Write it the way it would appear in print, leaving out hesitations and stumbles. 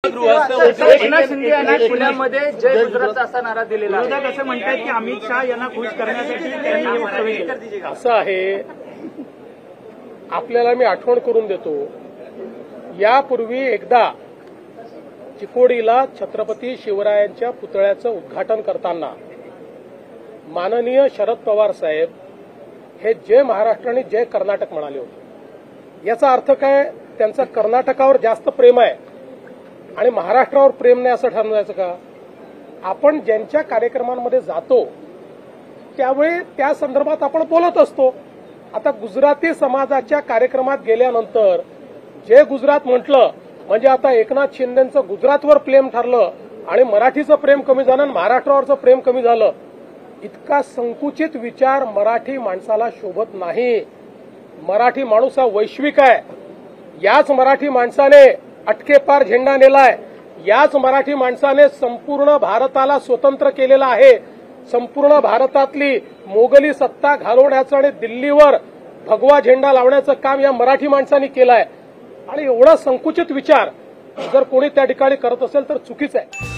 एकनाथ शिंदे यांनी पुण्यामध्ये जय गुजरातचा असा नारा दिलेला आहे. विरोधक असं म्हणतात की अमित शहा यांना खुश करण्यासाठी त्यांनी हे वक्तव्य केलं. असं आहे, आपल्याला मी आठवण करून देतो, यापूर्वी एकदा चिकोडीला छत्रपती शिवरायांच्या पुतळ्याचं उद्घाटन करताना माननीय शरद पवार साहेब हे जय महाराष्ट्र आणि जय कर्नाटक म्हणाले होते. याचा अर्थ काय, त्यांचं कर्नाटकावर जास्त प्रेम आहे आणि महाराष्ट्रावर प्रेम नाही असं ठरवायचं का? आपण ज्यांच्या कार्यक्रमांमध्ये जातो त्यावेळी त्या संदर्भात आपण बोलत असतो. आता गुजराती समाजाच्या कार्यक्रमात गेल्यानंतर जे गुजरात म्हटलं म्हणजे आता एकनाथ शिंदेचं गुजरातवर प्रेम ठरलं आणि मराठीचं प्रेम कमी झालं आणि महाराष्ट्रावरचं प्रेम कमी झालं. इतका संकुचित विचार मराठी माणसाला शोभत नाही. मराठी माणूस हा वैश्विक आहे. याच मराठी माणसाने अटकेपार झेंडा नेलाय. याच मराठी माणसाने संपूर्ण भारताला स्वतंत्र केलेला आहे. संपूर्ण भारतातली मोगली सत्ता घालवण्याचं आणि दिल्लीवर भगवा झेंडा लावण्याचं काम या मराठी माणसांनी केलंय. आणि एवढा संकुचित विचार जर कोणी त्या ठिकाणी करत असेल तर चुकीचं आहे.